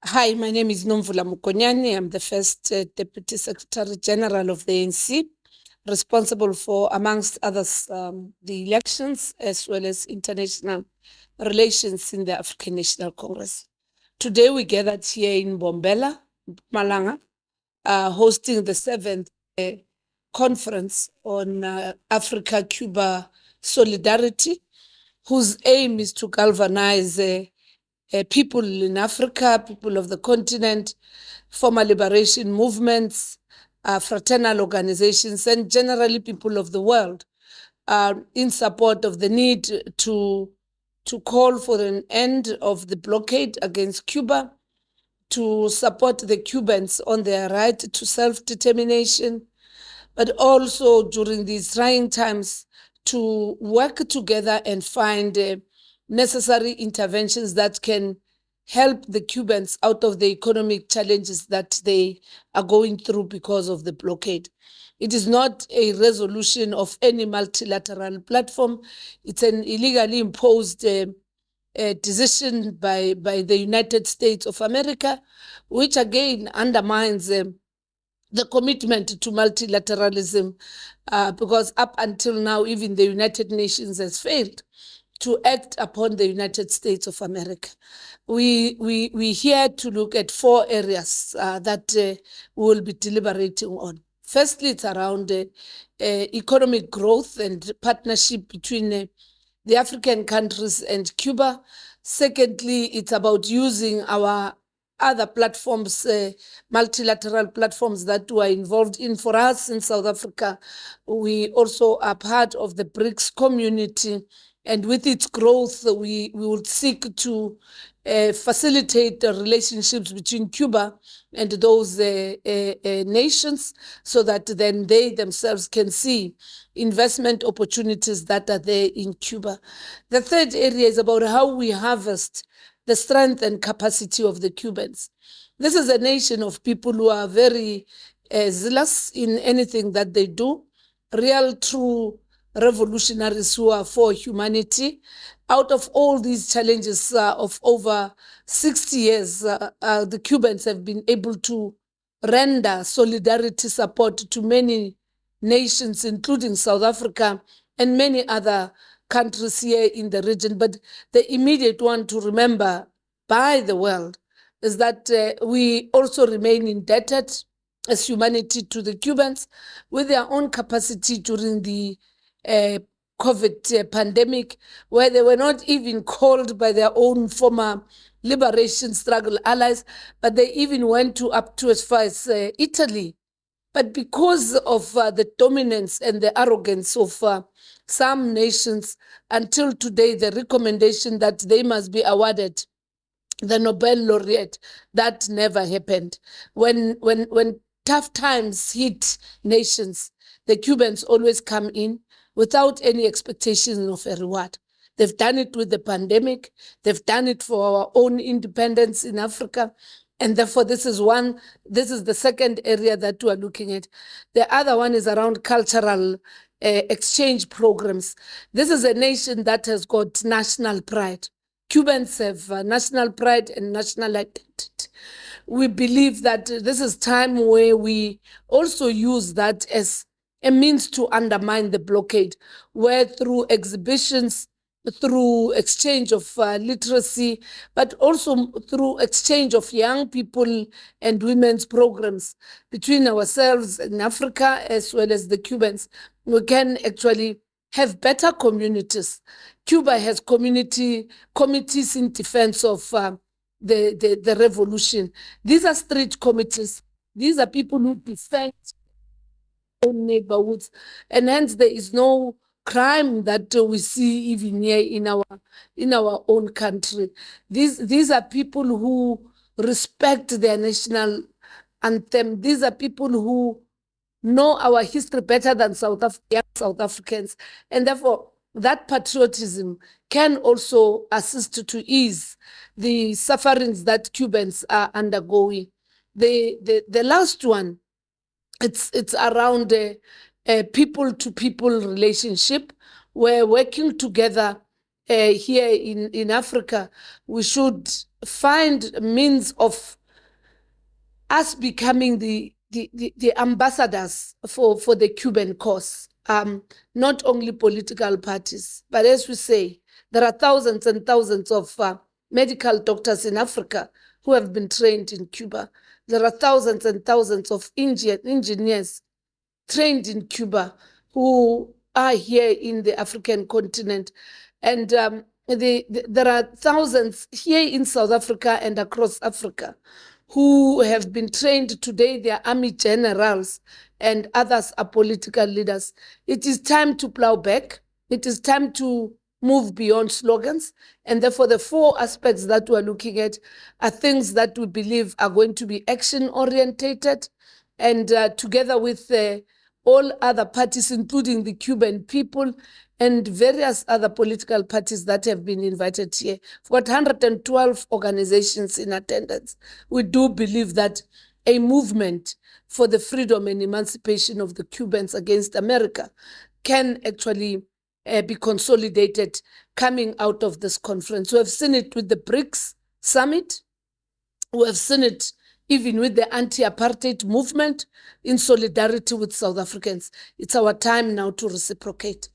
Hi, my name is Nomvula Mukonyane. I'm the first Deputy Secretary General of the ANC, responsible for, amongst others, the elections as well as international relations in the African National Congress. Today we gathered here in Mbombela, Mpumalanga, hosting the 7th conference on Africa-Cuba solidarity, whose aim is to galvanize people in Africa, people of the continent, former liberation movements, fraternal organizations, and generally people of the world in support of the need to call for an end of the blockade against Cuba, to support the Cubans on their right to self-determination, but also during these trying times to work together and find necessary interventions that can help the Cubans out of the economic challenges that they are going through because of the blockade. It is not a resolution of any multilateral platform. It's an illegally imposed decision by the United States of America, which again undermines the commitment to multilateralism, because up until now, even the United Nations has failed to act upon the United States of America. We're here to look at 4 areas that we will be deliberating on. Firstly, it's around economic growth and partnership between the African countries and Cuba. Secondly, it's about using our other platforms, multilateral platforms that we're involved in. For us in South Africa, we also are part of the BRICS community, and with its growth, we will seek to facilitate the relationships between Cuba and those nations, so that then they themselves can see investment opportunities that are there in Cuba. The third area is about how we harvest the strength and capacity of the Cubans. This is a nation of people who are very zealous in anything that they do, real, true revolutionaries who are for humanity. Out of all these challenges of over 60 years, the Cubans have been able to render solidarity support to many nations, including South Africa and many other countries here in the region. But the immediate one to remember by the world is that we also remain indebted as humanity to the Cubans with their own capacity during the COVID pandemic, where they were not even called by their own former liberation struggle allies, but they even went to up to as far as Italy. But because of the dominance and the arrogance of some nations, until today, the recommendation that they must be awarded the Nobel laureate, that never happened. When tough times hit nations, the Cubans always come in without any expectation of a reward. They've done it with the pandemic. They've done it for our own independence in Africa. And therefore, this is the second area that we are looking at. The other one is around cultural exchange programs. This is a nation that has got national pride. Cubans have national pride and national identity. We believe that this is time where we also use that as a means to undermine the blockade, where through exhibitions, through exchange of literacy, but also through exchange of young people and women's programs between ourselves in Africa as well as the Cubans, we can actually have better communities. Cuba has committees in defense of the revolution. These are street committees. These are people who defend own neighborhoods, and hence there is no crime that we see even here in our own country. These are people who respect their national anthem. These are people who know our history better than South Africans, and therefore that patriotism can also assist to ease the sufferings that Cubans are undergoing. The last one, it's around a people-to-people relationship, where working together here in Africa, we should find means of us becoming the ambassadors for the Cuban cause. Not only political parties, but as we say, there are thousands and thousands of medical doctors in Africa who have been trained in Cuba. There are thousands and thousands of engineers trained in Cuba who are here in the African continent. And there are thousands here in South Africa and across Africa who have been trained today. They are army generals and others are political leaders. It is time to plow back. It is time to move beyond slogans. And therefore, the four aspects that we're looking at are things that we believe are going to be action-orientated. And together with all other parties, including the Cuban people and various other political parties that have been invited here. We've got 112 organizations in attendance. We do believe that a movement for the freedom and emancipation of the Cubans against America can actually be consolidated coming out of this conference. We have seen it with the BRICS summit. We have seen it even with the anti-apartheid movement in solidarity with South Africans. It's our time now to reciprocate.